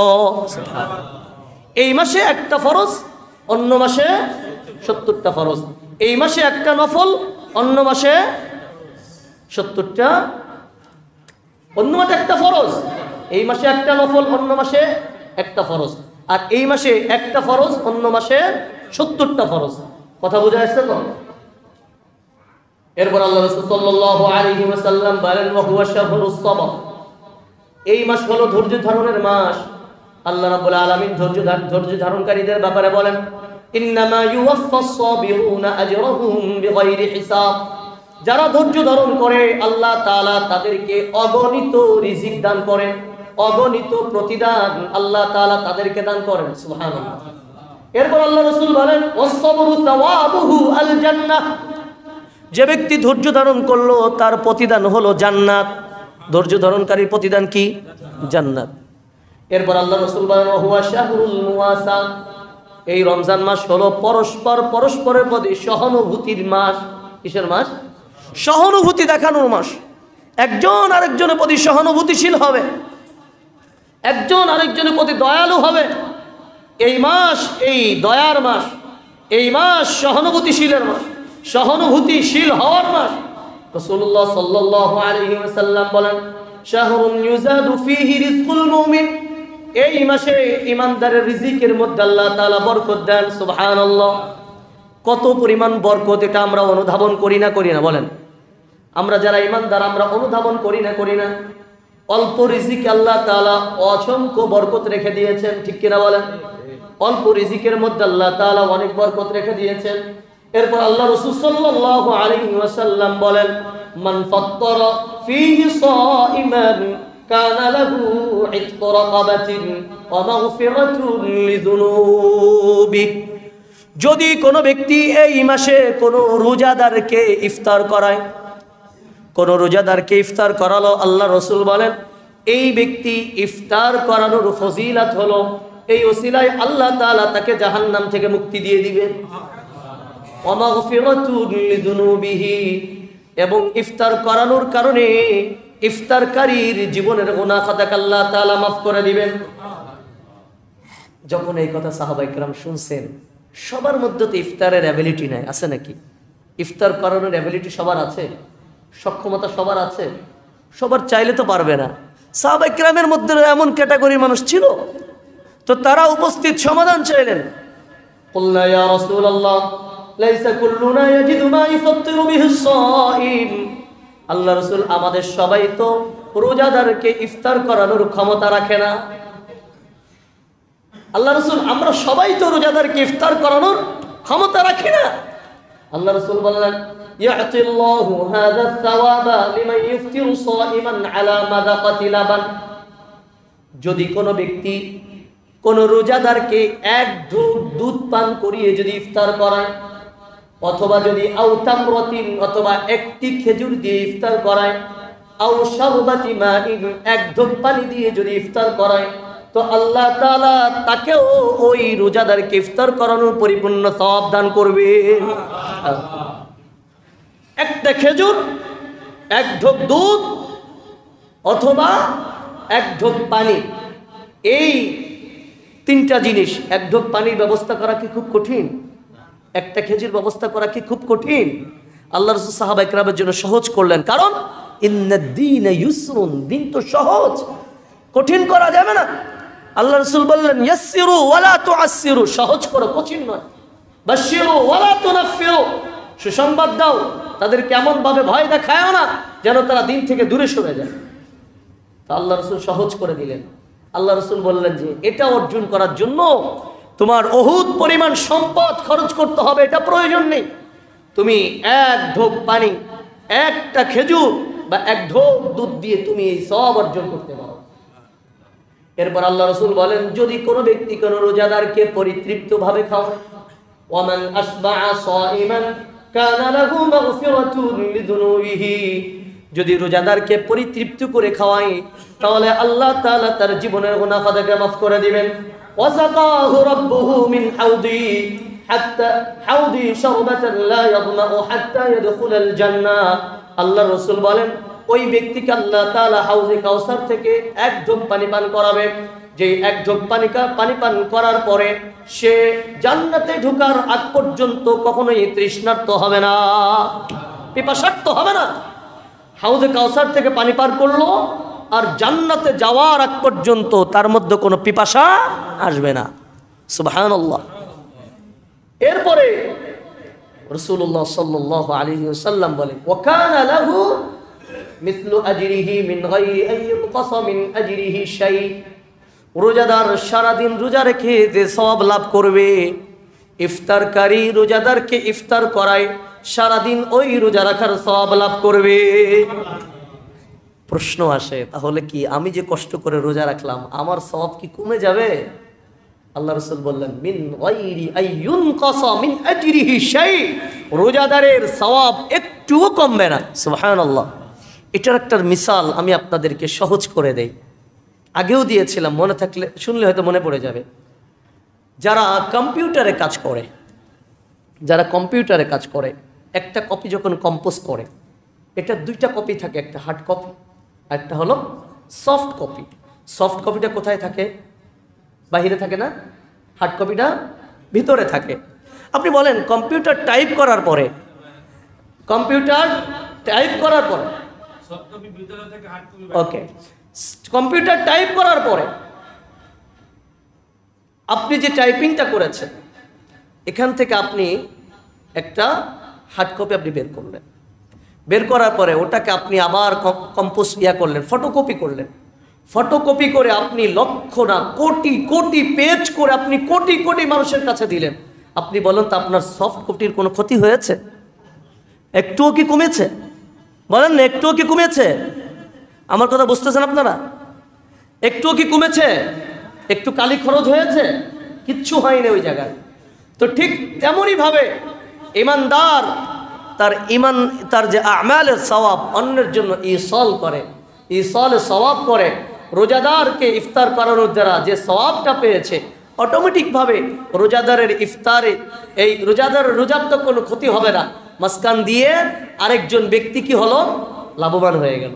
এই মাসে একটা ফরজ, অন্য মাসে 70টা ফরজ। এই মাসে একটা নফল, অন্য মাসে 70টা, অন্য মাসে একটা ফরজ। এই মাসে একটা নফল, অন্য মাসে একটা ফরজ। আর এই মাসে একটা ফরজ, অন্য মাসে 70টা ফরজ। কথা বোঝা যাচ্ছে তো? এরপর আল্লাহ রাসূল সাল্লাল্লাহু আলাইহি ওয়াসাল্লাম বলেন ওয়া হুয়া শাহরুস সাবর, এই মাস হলো ধৈর্য ধারণের মাস। আল্লাহ রাব্বুল আলামিন ধৈর্য ধারণকারীদের ব্যাপারে বলেন ইন্নামা ইউওয়াফাস সাবিরুনা আজরাহুম বিগাইরি হিসাব, যারা ধৈর্য ধারণ করে আল্লাহ তাআলা তাদেরকে অগণিত রিজিক দান করেন, অগণিত প্রতিদান আল্লাহ তাআলা তাদেরকে দান করেন। সুবহানাল্লাহ। এরপর আল্লাহ রাসূল বলেন ওয়াস-সাবরু সাওয়াবুহু আল জান্নাহ, যে ব্যক্তি ধৈর্য ধারণ করলো তার প্রতিদান হলো জান্নাত। ধৈর্য ধারণকারীর প্রতিদান কি? জান্নাত। এরপর আল্লাহ রাসূল বলেন হুয়া শাহরুল মুওয়াসা, এই রমজান মাস হলো পরস্পরের প্রতি সহানুভূতির মাস। কিসের মাস? সহানুভূতি দেখানোর মাস। একজন আরেকজনের প্রতি সহানুভূতিশীল হবে, একজন আরেকজনের প্রতি দয়ালু হবে। এই মাস এই দয়ার মাস, এই মাস সহানুভূতিশীলের মাস, সহানুভূতিশীল হওয়ার মাস। রাসূলুল্লাহ সাল্লাল্লাহু আলাইহি ওয়াসাল্লাম বলেন শাহরুন ইউজাদু ফীহি রিজকুল মুমিন, এই মাসে ঈমানদারের রিজিকের মধ্যে আল্লাহ তাআলা বরকত দেন। সুবহানাল্লাহ। কত পরিমাণ বরকত এটা আমরা অনুধাবন করি না বলেন? আমরা যারা ঈমানদার আমরা অনুধাবন করি না? অল্প রিজিকে আল্লাহ তাআলা অসংখ্য বরকত রেখে দিয়েছেন, ঠিক কিনা বলেন? অল্প রিজিকের মধ্যে আল্লাহ তাআলা অনেক বরকত রেখে দিয়েছেন। এরপর আল্লাহ রাসূল সাল্লাল্লাহু আলাইহি ওয়াসাল্লাম বলেন মান ফাত্তারা ফীহি সাইমান কানা লাহু ইতকু রাকাবাতিন ওয়া মাগফিরাতুন লিযুনুবি, যদি কোনো ব্যক্তি এই মাসে কোনো রোজাদারকে ইফতার করায়, কোনো রোজাদারকে ইফতার করালো, আল্লাহ রাসূল বলেন এই ব্যক্তি ইফতার করানোর ফজিলত হলো এই ওসিলায় আল্লাহ তাআলা তাকে জাহান্নাম থেকে মুক্তি দিয়ে দিবেন। ওয়া মাগফিরাতুন লিযুনুবিহি, এবং ইফতার করানোর কারণে ইফতারকারীর জীবনের গুনাহ খাতা আল্লাহ তাআলা মাফ করে দিবেন। যখন এই কথা সাহাবায়ে কেরাম শুনছেন, সবার মধ্যে তো ইফতারের অ্যাবিলিটি নাই, আছে নাকি? ইফতার করানোর অ্যাবিলিটি সবার আছে, সক্ষমতা সবার আছে, সবার চাইলে তো পারবে না। সাহাবায়ে কেরামের মধ্যে এমন ক্যাটাগরির মানুষ ছিল, তো তারা উপস্থিত সমাধান চাইলেন। কুলনা ইয়া রাসূলুল্লাহ লাইসা কুল্লুনা ইয়াজিদু মা ইফাত্তিরু বিহি সাইম, আল্লাহ রাসূল আমাদের সবাই তো রোজাদারকে ইফতার করানোর ক্ষমতা রাখে না। আল্লাহ রাসূল আমরা সবাই তো রোজাদারকে ইফতার করানোর ক্ষমতা রাখি না। আল্লাহ রাসূল বললেন ইয়াতিল্লাহু হাযা সাওয়াবা লিমান ইফতিরু সাইমান আলা মাদাকাতি লাবান, যদি কোনো ব্যক্তি কোন রোজাদারকে এক ঢোক দুধ পান করিয়ে যদি ইফতার করায়, অথবা যদি আও তামরাতিন অথবা একটি খেজুর দিয়ে ইফতার করায়, আও শারবাতি মাইন এক ঢোক পানি দিয়ে যদি ইফতার করায়, তো আল্লাহ তাআলা তাকেও ওই রোজাদারকে ইফতার করানোর পরিপূর্ণ সওয়াব দান করবেন। একটা খেজুর, এক ঢোক দুধ অথবা এক ঢোক পানি, এই তিনটা জিনিস। এক ঢোক পানির ব্যবস্থা করা কি খুব কঠিন? একটা খেজুর ব্যবস্থা করা কি খুব কঠিন? আল্লাহ রাসূল সাহাবা ইকরামের জন্য সহজ করলেন, কারণ ইন্নাদ-দীনা ইউসরুন, দিন তো সহজ, কঠিন করা যাবে না। আল্লাহ রাসূল বললেন ইয়াসসিরু ওয়ালা তুআসসিরু, সহজ করো, কঠিন নয়। বাশশিরু ওয়ালা তুনাফফিরু, সুসংবাদ দাও, তাদের কেমন ভাবে ভয় দেখায়ও না যেন তারা দিন থেকে দূরে সরে যায়। তো আল্লাহ রাসূল সহজ করে দিলেন। আল্লাহ রাসূল বললেন যে এটা অর্জন করার জন্য তোমার অহুদ পরিমাণ সম্পদ খরচ করতে হবে, এটা প্রয়োজন নেই। তুমি এক ঢোক পানি, একটা খেজুর বা এক ঢোক দুধ দিয়ে তুমি এই সব অর্জন করতে পারো। এরপর আল্লাহ রাসূল বলেন, যদি কোনো ব্যক্তি কোনো রোজাদারকে পরিতৃপ্তভাবে খাওয়ায়, ওয়ামান আসবাআ সাইমান কানা লাহু মাগফিরাতুন লিযুনুবিহি, যদি রোজাদারকে পরিতৃপ্ত করে খাওয়ায় তাহলে আল্লাহ তাআলা তার জীবনের গুনাহ খাতাকে মাফ করে দিবেন। ওয়াসাকাহু রাব্বুহু মিন হাউদি হাত্তা হাউদি শারবাতান লা ইয়াদমাউ হাত্তা ইয়াদখুলাল জান্নাহ। আল্লাহ রাসূল বলেন, ওই ব্যক্তিকে আল্লাহ তাআলা হাউজে কাউসার থেকে এক ঢোক পানি পান করাবে, যে এক ঢোক পানি পান করার পরে সে জান্নাতে ঢোকার আগ পর্যন্ত কখনোই তৃষ্ণার্ত হবে না, পিপাসার্ত হবে না। হাউজে কাউসার থেকে পানি পান করলো আর জান্নাতে যাওয়ার আগ পর্যন্ত তার মধ্যে কোনো পিপাসা আসবে না। সুবহানাল্লাহ। এরপরে রাসূলুল্লাহ সাল্লাল্লাহু আলাইহি ওয়াসাল্লাম বলেন, ওয়া কানা লাহু মিসলু আজরিহি মিন গায়রি আন ইউনকাসা মিন আজরিহি শাই, রোজাদার সারাদিন রোজা রেখে যে সওয়াব লাভ করবে, ইফতারকারী রোজাদারকে ইফতার করায় সারাদিন ওই রোজা রাখার সওয়াব লাভ করবে। প্রশ্ন আসে, তাহলে কি আমি যে কষ্ট করে রোজা রাখলাম আমার সওয়াব কি কমে যাবে? আল্লাহ রাসূল বললেন, মিন গায়রি আন ইউনকাসা মিন আজরিহি শাই, রোজাদারের সওয়াব একটুও কমবে না। সুবহানাল্লাহ। এটার একটা মিসাল আমি আপনাদেরকে সহজ করে দেই, আগেও দিয়েছিলাম, মনে থাকলে শুনলে হয়তো মনে পড়ে যাবে। যারা কম্পিউটারে কাজ করে, একটা কপি যখন কম্পোজ করে, এটা দুইটা কপি থাকে, একটা হার্ড কপি আর একটা হলো সফট কপি। সফট কপিটা কোথায় থাকে? বাহিরে থাকে না, হার্ড কপিটা ভিতরে থাকে। আপনি বলেন কম্পিউটার টাইপ করার পরে ওকে, কম্পিউটার টাইপ করার পরে আপনি যে টাইপিংটা করেছেন এখান থেকে আপনি একটা হার্ড কপি আপনি বের করার পরে ওটাকে আপনি আবার কম্পোজ করলেন, ফটোকপি করে আপনি লক্ষ না কোটি কোটি পেজ করে আপনি কোটি কোটি মানুষের কাছে দিলেন। আপনি বলেন তো আপনার সফট কপির কোনো ক্ষতি হয়েছে? একটুও কি কমেছে? বলেন না, একটুও কি কমেছে? আমার কথা বুঝতেছেন আপনারা? একটুও কি কমেছে? একটু কালি খরচ হয়েছে? কিচ্ছু হয়নি ওই জায়গায়। তো ঠিক তেমনই ভাবে ইমানদার তার যে আমালের সওয়াব অন্যের জন্য ইসালে সওয়াব করে, রোজাদারকে ইফতার করানোর দ্বারা যে সওয়াবটা পেয়েছে অটোমেটিকভাবে রোজাদারের ইফতারে এই রোজার তো কোনো ক্ষতি হবে না, মাসকান দিয়ে আরেকজন ব্যক্তি কি হলো? লাভবান হয়ে গেল।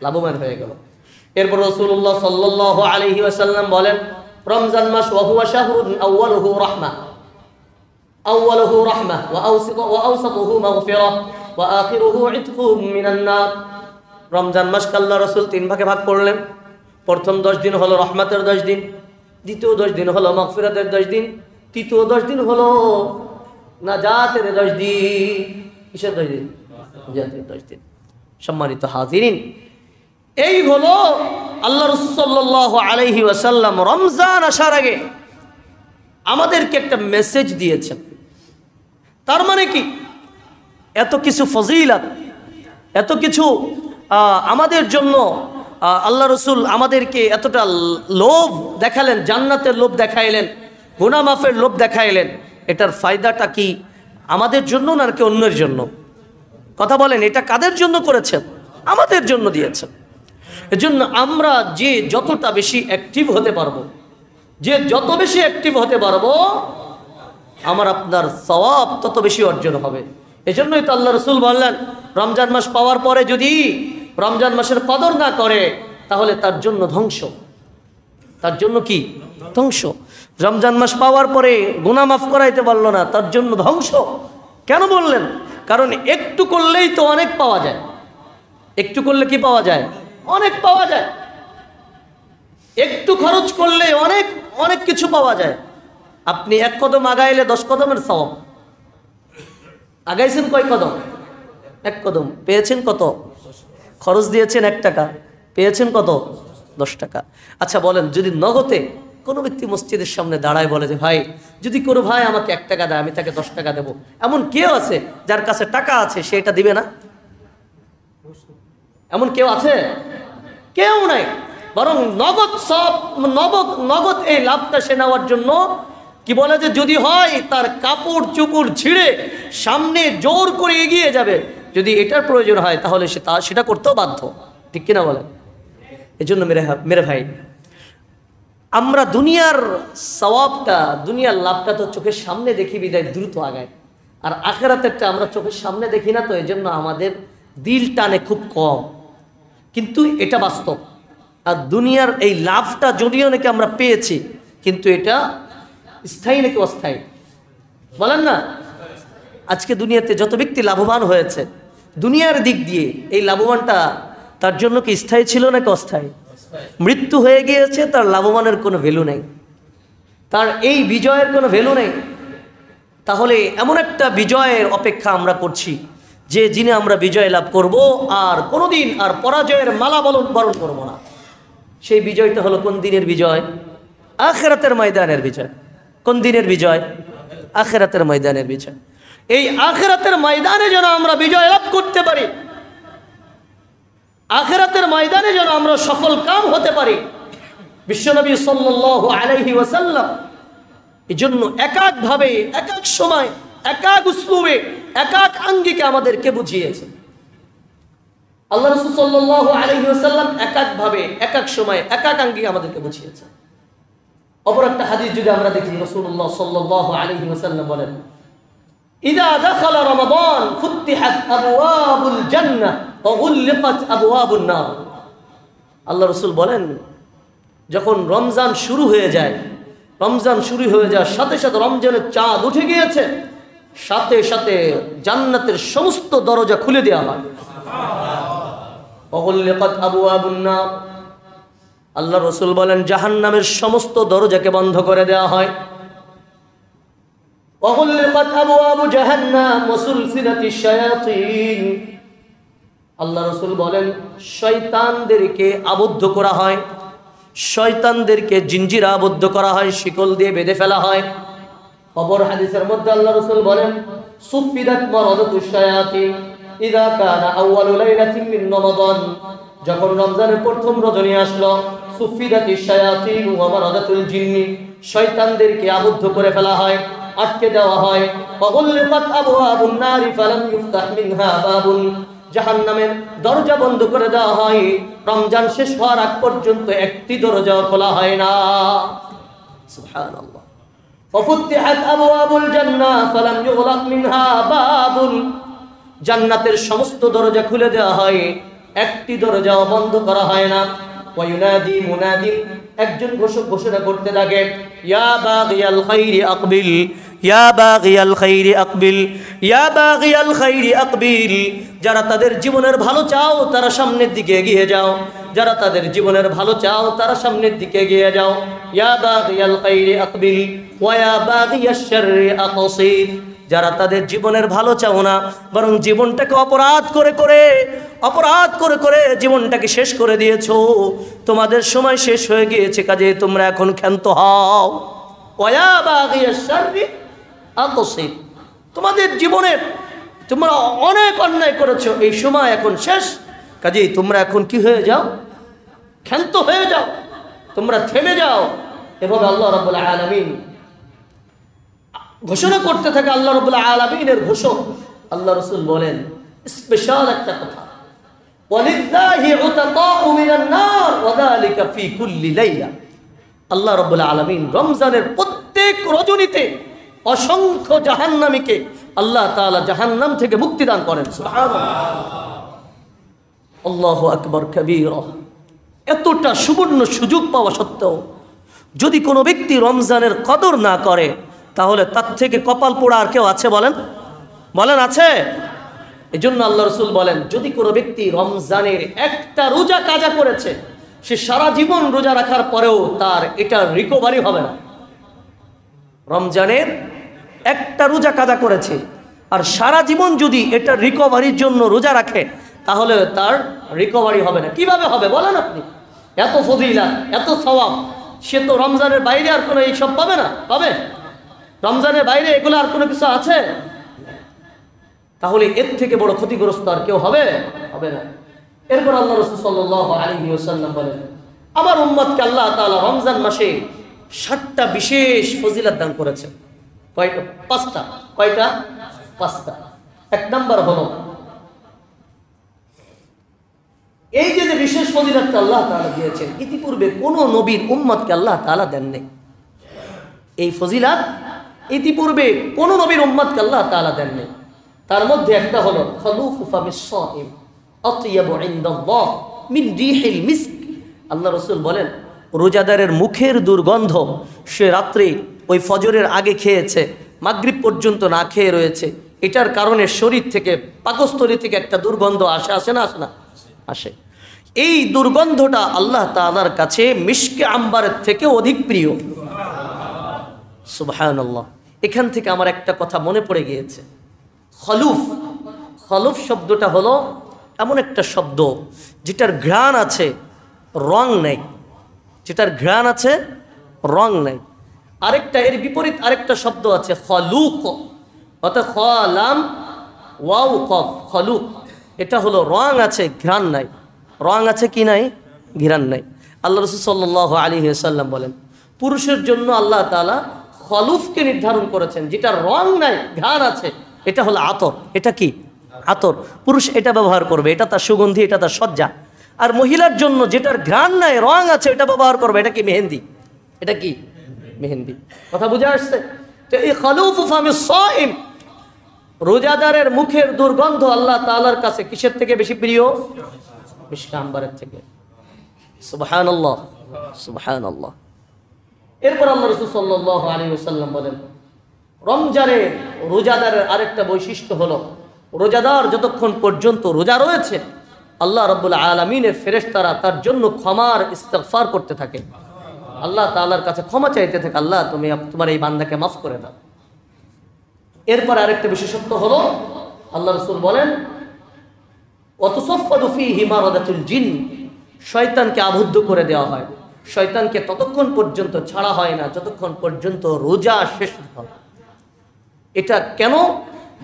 লাভবান হয়ে গেল। এরপর রাসূলুল্লাহ সাল্লাল্লাহু আলাইহি ওয়াসাল্লাম বলেন, রমজান মাস ওয়া হুয়া শাহরুন আউয়ালুহু রাহমাহ ওয়া আওসাতুহু মাগফিরাহ ওয়া আখিরুহু ইতকুম মিনান নার। রমজান মাসকে আল্লাহ রাসূল 3 ভাগে ভাগ করলেন। প্রথম 10 দিন হলো রহমতের 10 দিন, দ্বিতীয় 10 দিন হলো মাগফিরাতের 10 দিন, তৃতীয় 10 দিন হলো নাজাতের 10 দিন। কিসের 10 দিন? নাজাতের 10 দিন। সম্মানিত হাজিরিন, এই হলো আল্লাহ রাসূল সাল্লাল্লাহু আলাইহি ওয়াসাল্লাম রমজান আসার আগে আমাদেরকে একটা মেসেজ দিয়েছেন। তার মানে কি? এত কিছু ফজিলত, এত কিছু আমাদের জন্য আল্লাহ রাসূল আমাদেরকে এতটা লোভ দেখালেন, জান্নাতের লোভ দেখাইলেন, গুনাহ মাফের লোভ দেখাইলেন। এটার ফায়দাটা কি আমাদের জন্য নাকি অন্যের জন্য? কথা বলেন, এটা কাদের জন্য করেছেন? আমাদের জন্য দিয়েছেন। এজন্য আমরা যে যতটা বেশি অ্যাক্টিভ হতে পারবো, যে যত বেশি অ্যাক্টিভ হতে পারবো, আমার আপনার সওয়াব তত বেশি অর্জন হবে। এজন্যই তো আল্লাহ রসুল বললেন, রমজান মাস পাওয়ার পরে যদি রমজান মাসের কদর না করে তাহলে তার জন্য ধ্বংস। তার জন্য কি? ধ্বংস। রমজান মাস পাওয়ার পরে গুনাহ মাফ করাইতে পারলো না, তার জন্য ধ্বংস। কেন বললেন? কারণ একটু করলেই তো অনেক পাওয়া যায়। একটু করলে কি পাওয়া যায়? অনেক পাওয়া যায়। একটু খরচ করলে অনেক অনেক কিছু পাওয়া যায়। আপনি 1 কদম আগাইলে 10 কদমের সওয়াব। আগাইছেন কয় কদম? 1 কদম। পেয়েছেন কত? খরচ দিয়েছেন 1 টাকা, পেয়েছেন কত? 10 টাকা। আচ্ছা বলেন, যদি নগদে কোনো ব্যক্তি মসজিদের সামনে দাঁড়ায় বলে যে ভাই যদি কোনো ভাই আমাকে 1 টাকা দেয় আমি তাকে 10 টাকা দেবো, এমন কেউ আছে যার কাছে টাকা আছে সে এটা দিবে না? এমন কেউ আছে? কেউ নাই। বরং নগদ সব নগদ এই লাভটা সে নেওয়ার জন্য কি বলে যে যদি হয় তার কাপড় চোপড় ছিঁড়ে সামনে জোর করে এগিয়ে যাবে, যদি এটার প্রয়োজন হয় তাহলে সেটা করতেও বাধ্য। ঠিক কিনা বলেন? এই জন্য মেরে ভাই, আমরা দুনিয়ার সওয়াবটা, দুনিয়ার লাভটা তো চোখের সামনে দেখি বিদায় দ্রুত আগায়, আর আখিরাতেরটা আমরা চোখের সামনে দেখি না, তো এই জন্য আমাদের দিল টানে খুব কম। কিন্তু এটা বাস্তব। আর দুনিয়ার এই লাভটা যদিও নাকি আমরা পেয়েছি, কিন্তু এটা স্থায়ী নাকি অস্থায়ী? বলেন না। আজকে দুনিয়াতে যত ব্যক্তি লাভবান হয়েছে দুনিয়ার দিক দিয়ে, এই লাভবানটা তার জন্য কি স্থায়ী ছিল নাকি অস্থায়ী? মৃত্যু হয়ে গিয়েছে, তার লাভবানের কোনো ভ্যালু নেই, তার এই বিজয়ের কোনো ভ্যালু নেই। তাহলে এমন একটা বিজয়ের অপেক্ষা আমরা করছি যে যিনি আমরা বিজয় লাভ করব আর কোনোদিন আর পরাজয়ের মালা বরণ করব না। সেই বিজয়টা হলো কোন দিনের বিজয়? আখিরাতের ময়দানের বিজয়। কোন দিনের বিজয়? আখিরাতের ময়দানের বিজয়। এই আখিরাতের ময়দানে যেন আমরা বিজয় লাভ করতে পারি, আখিরাতের ময়দানে যেন আমরা সফল কাম হতে পারি, বিশ্বনবী সাল্লাল্লাহু আলাইহি ওয়াসাল্লাম এই জন্য একাকভাবে, একাক সময়, একাক উসলুবে, একাক আঙ্গিকে আমাদেরকে বুঝিয়েছেন। আল্লাহ রাসূল সাল্লাল্লাহু আলাইহি ওয়াসাল্লাম একাকভাবে, একাক সময়, একাক আঙ্গিকে আমাদেরকে বুঝিয়েছেন। অপর একটা হাদিস যদি আমরা দেখি, রাসূলুল্লাহ সাল্লাল্লাহু আলাইহি ওয়াসাল্লাম বলেন, ইযা দাখালা রমাদান ফুতিহাত আবওয়াবুল জান্নাহ ওয়া গুলিকাত আবওয়াবুন নার। আল্লাহ রাসূল বলেন, যখন রমজান শুরু হয়ে যায়, রমজান শুরু হয়ে যাওয়ার সাথে সাথে রমজানের চাঁদ উঠে গিয়েছে, সাথে সাথে জান্নাতের সমস্ত দরজা খুলে দেওয়া হয়। ওয়া গুলিকাত আবওয়াবুন নার। আল্লাহ রাসূল বলেন জাহান্নামের সমস্ত দরজাকে বন্ধ করে দেওয়া হয়। وغلقت أبواب جهنم وسلسلة الشياطين। আল্লাহ রাসূল বলেন শয়তানদেরকে আবদ্ধ করা হয়, শয়তানদেরকে জিঞ্জিরা আবদ্ধ করা হয়, শিকল দিয়ে বেঁধে ফেলা হয়। খবর হাদিসের মধ্যে আল্লাহ রাসূল বলেন সুফিদাত মারাদাতুশ শায়াতিন ইযা কানা আউয়ালু লাইলাতিন মিন রমাদান। যখন রমজানের প্রথম রজনী আসলো, সুফিদাতিশ শায়াতিন ওয়া মারাদাতুল জিন্নি, শয়তানদেরকে আবদ্ধ করে ফেলা হয়, আটকে দেওয়া হয়। ওয়াগুলিকাত আবওয়াবুন নারি ফালাম ইফতাহ মিনহা বাবুন। জাহান্নামের দরজা বন্ধ করে দেওয়া হয়, রমজান শেষ হওয়ার আগ পর্যন্ত একটি দরজাও খোলা হয় না। সুবহানাল্লাহ। ওয়াফুতিহাত আবওয়াবুল জান্নাহ ফালাম ইউগলাক মিনহা বাবুন। জান্নাতের সমস্ত দরজা খুলে দেওয়া হয়, একটি দরজাও বন্ধ করা হয় না। ওয়ায়ুনাদি মুনাদিন, একজন ঘোষক ঘোষণা করতে লাগে, ইয়া বাগিয়াল খাইরি আকবিল, ইয়া বাগিয়াল খাইরি আকবিল, ইয়া বাগিয়াল খাইরি আকবিল। যারা তাদের জীবনের ভালো চাও তারা সামনের দিকে এগিয়ে যাও, যারা তাদের জীবনের ভালো চাও তারা সামনের দিকে এগিয়ে যাও। ইয়া বাগিয়াল খাইরি আকবিল ওয়া ইয়া বাগিয়াশ শাররি আকসির। যারা তাদের জীবনের ভালো চাও না, বরং জীবনটাকে অপরাধ করে করে জীবনটাকে শেষ করে দিয়েছো, তোমাদের সময় শেষ হয়ে গিয়েছে, কাজে তোমরা এখন ক্ষান্ত হও। ওয়া বাগিয়াশ শাররি আকসির। তোমাদের জীবনের তোমরা অনেক অন্যায় করেছো, এই সময় এখন শেষ, কাজে তোমরা এখন কি হয়ে যাও? ক্ষান্ত হয়ে যাও, তোমরা থেমে যাও। এভাবে আল্লাহ রাব্বুল আলামিন ঘোষণা করতে থাকে। আল্লাহ রাব্বুল আলামিনের ঘোষক আল্লাহ রাসূল বলেন স্পেশাল একটা কথা, ওয়ালিল্লাহি উতাকাউ মিনান নার ওয়া যালিকা ফি কুল্লি লাইলা। আল্লাহ রাব্বুল আলামিন রমজানের প্রত্যেক রজনীতে অসংখ্য জাহান্নামীকে আল্লাহ তাআলা জাহান্নাম থেকে মুক্তি দান করেন। সুবহানাল্লাহ, আল্লাহু আকবার কাবীরা। এতটা সুবর্ণ সুযোগ পাওয়া সত্ত্বেও যদি কোনো ব্যক্তি রমজানের কদর না করে, তাহলে তার থেকে কপাল পোড়া আর কেউ আছে? বলেন বলেন, আছে? এই জন্য আল্লাহ রসুল বলেন, যদি কোনো ব্যক্তি রমজানের একটা রোজা কাজা করেছে, সে সারা জীবন রোজা রাখার পরেও তার এটা রিকভারি হবে না। রমজানের একটা রোজা কাজা করেছে আর সারা জীবন যদি এটা রিকভারির জন্য রোজা রাখে, তাহলে তার রিকভারি হবে না। কিভাবে হবে বলেন আপনি? এত ফজিলাত, এত সওয়াব, সে তো রমজানের বাইরে আর কোনো এইসব পাবে না? পাবে? রমজানের বাইরে এগুলো আর কোনো কিছু আছে? তাহলে এর থেকে বড় ক্ষতিগ্রস্ত আর কেউ হবে? হবে না। এরপর আল্লাহ রাসূল সাল্লাল্লাহু আলাইহি ওয়াসাল্লাম বলেন, আমার উম্মতকে আল্লাহ তাআলা রমজান মাসে 7টা বিশেষ ফজিলত দান করেছেন। কয়টা? 5টা। কয়টা? 5টা। এক নাম্বার হলো এই যে বিশেষ ফজিলতটা আল্লাহ তাআলা দিয়েছেন, ইতিপূর্বে কোন নবীর উম্মতকে আল্লাহ তাআলা দেন নাই। এই ফজিলত ইতিপূর্বে কোন নবীর উম্মতকে আল্লাহ তাআলা দেন নাই। তার মধ্যে একটা হলো খালুফু ফামিস সাইম আতয়াবু ইনদাল্লাহ মিন রিহিল মিস্ক। আল্লাহ রাসূল বলেন, রোজাদারের মুখের দুর্গন্ধ, সে রাত্রে ওই ফজরের আগে খেয়েছে, মাগরিব পর্যন্ত না খেয়ে রয়েছে, এটার কারণে শরীর থেকে, পাকস্থলী থেকে একটা দুর্গন্ধ আসে না? আসে না? আসে। এই দুর্গন্ধটা আল্লাহ তাআলার কাছে মিশকে আম্বারের থেকে অধিক প্রিয়। সুবহানাল্লাহ। এখান থেকে আমার একটা কথা মনে পড়ে গিয়েছে। খলুফ, খলুফ শব্দটা হলো এমন একটা শব্দ যেটার ঘ্রাণ আছে, রং নাই। যেটার ঘ্রাণ আছে, রং নাই। আরেকটা এর বিপরীত আরেকটা শব্দ আছে খলুক, অর্থাৎ খলাম ওয়াও কফ, খলুক। এটা হলো রং আছে, ঘ্রাণ নাই। রং আছে কি নাই? ঘ্রাণ নাই। আল্লাহ রাসূল সাল্লাল্লাহু আলাইহি ওয়াসাল্লাম বলেন, পুরুষের জন্য আল্লাহ তাআলা খলুফকে নির্ধারণ করেছেন, যেটা রং নাই, ঘ্রাণ আছে। এটা হলো আতর। এটা কি? আতর। পুরুষ এটা ব্যবহার করবে, এটা তার সুগন্ধি, এটা তার সজ্জা। আর মহিলার জন্য যেটার ঘ্রাণ নাই, রং আছে, এটা ব্যবহার করবে। এটা কি? মেহেন্দি। এটা কি? মেহেন্দি। কথা বুঝে আসছে? তো এই খালুফু ফামিস সাইম, রোজাদারের মুখের দুর্গন্ধ আল্লাহ তাআলার কাছে কিসের থেকে বেশি প্রিয়? মিশকে আম্বারের থেকে। সুবহানাল্লাহ, সুবহানাল্লাহ। এরপর আল্লাহ রাসূল সাল্লাল্লাহু আলাইহি ওয়াসাল্লাম বলেন, রমজানে রোজাদারের আরেকটা বৈশিষ্ট্য হলো, রোজাদার যতক্ষণ পর্যন্ত রোজা রয়েছে, আল্লাহ রাব্বুল আলামিনের ফেরেশতারা তার জন্য ক্ষমার ইস্তিগফার করতে থাকে। আল্লাহ তাআলার কাছে ক্ষমা চাইতে থাকে, আল্লাহ তুমি তোমার এই বান্দাকে মাফ করে দাও। এরপর আরেকটা বিশেষত্ব হলো, আল্লাহ রাসূল বলেন, ওয়াতুসাফফাদু ফীহি মারাদাতুল জিন, শয়তানকে আবদ্ধ করে দেওয়া হয়। শয়তানকে ততক্ষণ পর্যন্ত ছাড়া হয় না যতক্ষণ পর্যন্ত রোজা শেষ হয়। এটা কেন?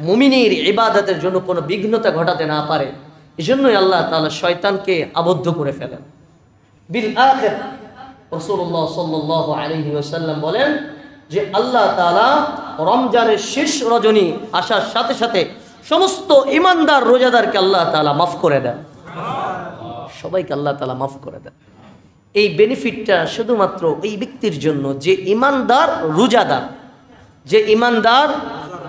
মুমিনের ইবাদতের জন্য কোনো বিঘ্নতা ঘটাতে না পারে, এজন্যই আল্লাহ তাআলা শয়তানকে আবদ্ধ করে ফেলেন। বিল আখির রাসূলুল্লাহ সাল্লাল্লাহু আলাইহি ওয়াসাল্লাম বলেন যে আল্লাহ তাআলা রমজানের শেষ রজনী আসার সাথে সাথে সমস্ত ঈমানদার রোজাদারকে আল্লাহ তাআলা মাফ করে দেন। সবাইকে আল্লাহ তাআলা মাফ করে দেন। এই বেনিফিটটা শুধুমাত্র ওই ব্যক্তির জন্য যে ঈমানদার রোজাদার, যে ঈমানদার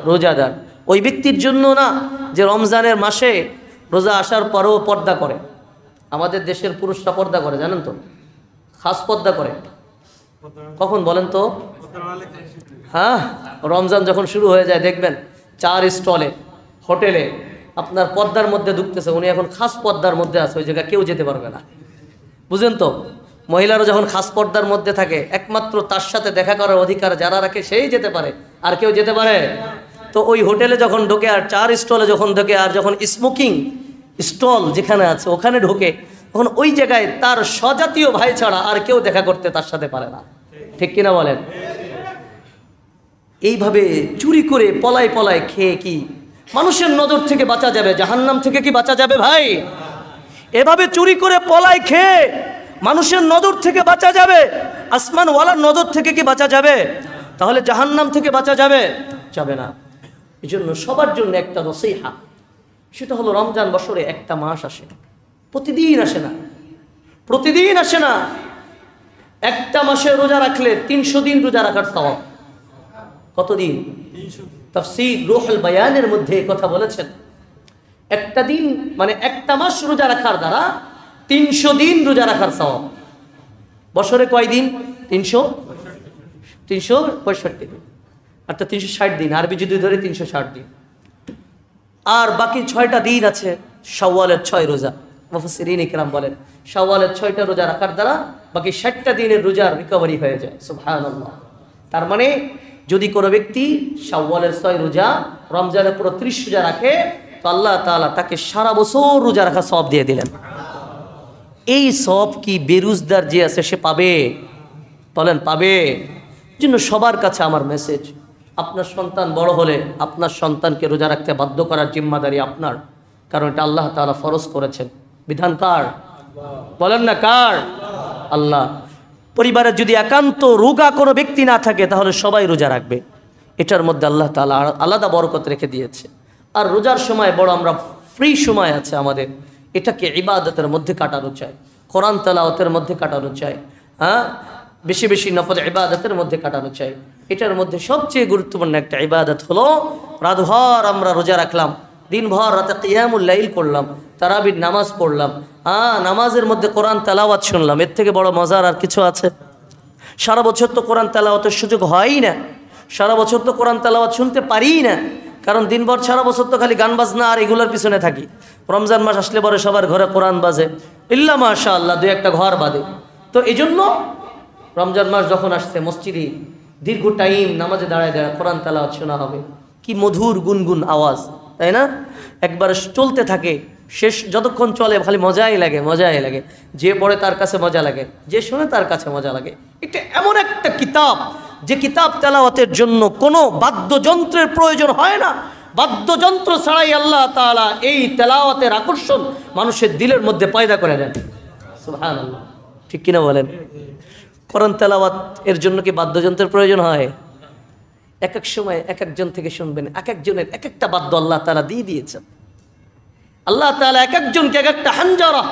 রোজাদার, ওই ব্যক্তির জন্য না যে রমজানের মাসে রোজা আসার পরেও পর্দা করে। আমাদের দেশের পুরুষরা পর্দা করে, জানেন তো? খাস পর্দা করে কখন বলেন তো? হ্যাঁ, রমজান যখন শুরু হয়ে যায় দেখবেন 4 স্টলে, হোটেলে আপনার পর্দার মধ্যে ঢুকতেছে, উনি এখন খাস পর্দার মধ্যে আছে, ওই জায়গায় কেউ যেতে পারবে না। বুঝেন তো? মহিলারা যখন খাস পর্দার মধ্যে থাকে, একমাত্র তার সাথে দেখা করার অধিকার যারা রাখে সেই যেতে পারে, আর কেউ যেতে পারে? তো ওই হোটেলে যখন ঢোকে আর 4 স্টলে যখন ঢোকে, আর যখন স্মোকিং স্টল যেখানে আছে ওখানে ঢোকে, তখন ওই জায়গায় তার স্বজাতীয় ভাই ছাড়া আর কেউ দেখা করতে তার সাথে পারে না। ঠিক কিনা বলেন? এইভাবে চুরি করে পলায় পলায় খেয়ে কি মানুষের নজর থেকে বাঁচা যাবে? জাহান্নাম থেকে কি বাঁচা যাবে ভাই? এভাবে চুরি করে পলায় খেয়ে মানুষের নজর থেকে বাঁচা যাবে? আসমানওয়ালার নজর থেকে কি বাঁচা যাবে? তাহলে জাহান্নাম থেকে বাঁচা যাবে? যাবে না। এই জন্য সবার জন্য একটা নসিহা, সেটা হলো রমজান বছরে একটা মাস আসে, প্রতিদিন আসে না, প্রতিদিন আসে না। একটা মাসে রোজা রাখলে 300 দিন রোজা রাখার সওয়াব। কতদিন? তাফসীর রূহুল বায়ানের মধ্যে কথা বলেছেন, একটা দিন মানে একটা মাস রোজা রাখার দ্বারা 300 দিন রোজা রাখার সওয়াব। বছরে কয় দিন? 365 দিন, অর্থাৎ 360 দিন, আরবি যদি ধরে 360 দিন। আর বাকি 6টা দিন আছে শাওয়ালের 6 রোজা। মুফাসসিরিন ইকরাম বলেন শাওয়ালের 6টা রোজা রাখার দ্বারা বাকি 60টা দিনের রোজার রিকভারি হয়ে যায়। সুবহানাল্লাহ। তার মানে যদি কোনো ব্যক্তি শাওয়ালের 6 রোজা, রমজানের পুরো 30 রোজা রাখে, তো আল্লাহ তাআলা তাকে সারা বছর রোজা রাখা সওয়াব দিয়ে দিলেন। এই সওয়াব কি বেরোজগার যে আছে সে পাবে? বলেন পাবে? জন্য সবার কাছে আমার মেসেজ, আপনার সন্তান বড় হলে আপনার সন্তানকে রোজা রাখতে বাধ্য করার জিম্মাদারি আপনার, কারণ এটা আল্লাহ তাআলা ফরজ করেছেন। বিধান কার? বলেন না কার? আল্লাহ। পরিবারের যদি একান্ত রোগা কোনো ব্যক্তি না থাকে তাহলে সবাই রোজা রাখবে, এটার মধ্যে আল্লাহ তাআলা আলাদা বরকত রেখে দিয়েছে। আর রোজার সময় বড় আমরা ফ্রি সময় আছে আমাদের, এটাকে ইবাদতের মধ্যে কাটানো চাই, কোরআন তেলাওয়াতের মধ্যে কাটানো চাই, হ্যাঁ, বেশি বেশি নফল ইবাদতের মধ্যে কাটানো চাই। এটার মধ্যে সবচেয়ে গুরুত্বপূর্ণ একটা ইবাদত হলো রাতভর আমরা রোজা রাখলাম, দিনভর রাতে কিয়ামুল লাইল করলাম, তারাবির নামাজ পড়লাম, নামাজের মধ্যে কোরআন তেলাওয়াত শুনলাম। এর থেকে বড় মজার আর কিছু আছে? সারা বছর তো কোরআন তেলাওয়াতের সুযোগ হয়ই না, সারা বছর তো কোরআন তেলাওয়াত শুনতে পারিই না, কারণ দিনভর সারা বছর তো খালি গান বাজনা আর এগুলোর পিছনে থাকি। রমজান মাস আসলে পরে সবার ঘরে কোরআন বাজে, ইল্লা মাশাআল্লাহ 2-1টা ঘর বাদে। তো এই জন্য রমজান মাস যখন আসছে মসজিদে দীর্ঘ টাইম নামাজে দাঁড়ায় দাঁড়ায় কোরআন তেলাওয়াত শোনা হবে, কি মধুর গুনগুন আওয়াজ, তাই না? একবার চলতে থাকে, শেষ যতক্ষণ চলে খালি মজাই লাগে, মজাই লাগে। যে পড়ে তার কাছে মজা লাগে, যে শোনে তার কাছে মজা লাগে। এটা এমন একটা কিতাব যে কিতাব তেলাওয়াতের জন্য কোনো বাদ্যযন্ত্রের প্রয়োজন হয় না। বাদ্যযন্ত্র ছাড়াই আল্লাহ তাআলা এই তেলাওয়াতের আকর্ষণ মানুষের দিলের মধ্যে পয়দা করে দেন। সুবহানাল্লাহ, ঠিক কিনা বলেন? কোরআন তেলাওয়াত এর জন্য কি বাদ্যযন্ত্রের প্রয়োজন হয়? এক এক সময় এক একজন থেকে শুনবেন, এক একজনের এক একটা বাদ্য আল্লাহ তাআলা দিয়ে দিয়েছেন। আল্লাহ তাআলা এক একজনকে এক একটা হানজারা,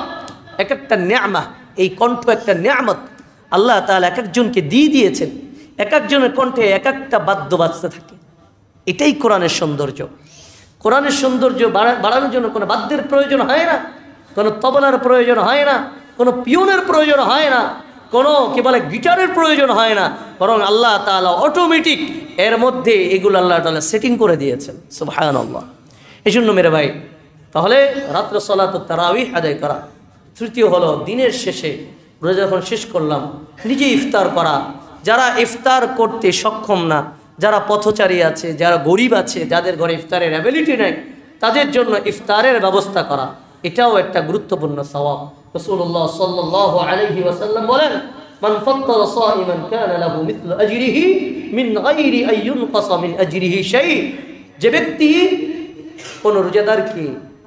এক একটা নিয়ামা, এই কণ্ঠ একটা নিয়ামত আল্লাহ তাআলা এক একজনকে দিয়ে দিয়েছেন। এক একজনের কণ্ঠে এক একটা বাদ্য বাজতে থাকে। এটাই কোরআনের সৌন্দর্য। কোরআনের সৌন্দর্য বাড়ানোর জন্য কোনো বাদ্যের প্রয়োজন হয় না, কোনো তবলার প্রয়োজন হয় না, কোনো পিয়নের প্রয়োজন হয় না, কোনো কি বলে গিটারের প্রয়োজন হয় না, বরং আল্লাহ তাআলা অটোমেটিক এর মধ্যে এগুলো আল্লাহ তাআলা সেটিং করে দিয়েছেন। সুবহানাল্লাহ। এই জন্য মেরে ভাই, তাহলে রাত্র সালাতুত তারাবিহ আদায় করা। তৃতীয় হলো দিনের শেষে রোজা যখন শেষ করলাম নিজে ইফতার করা। যারা ইফতার করতে সক্ষম না, যারা পথচারী আছে, যারা গরিব আছে, যাদের ঘরে ইফতারের অ্যাবিলিটি নেই, তাদের জন্য ইফতারের ব্যবস্থা করা, এটাও একটা গুরুত্বপূর্ণ সওয়াব। রাসূলুল্লাহ সাল্লাল্লাহু আলাইহি ওয়াসাল্লাম বলেন, মান ফাত্তারা সাইমান কানা লাহু মিথলু আজরিহি মিন গায়রি আন ইউনকাসা মিন আজরিহি শাই। যে ব্যক্তি কোন রোজাদারকে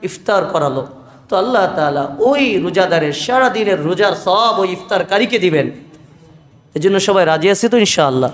ইফতার করালো, তো আল্লাহ তাআলা ওই রোজাদারের সারা দিনের রোজার সওয়াব ওই ইফতারকারীকে দিবেন। এজন্য সবাই রাজি আছি তো ইনশাআল্লাহ?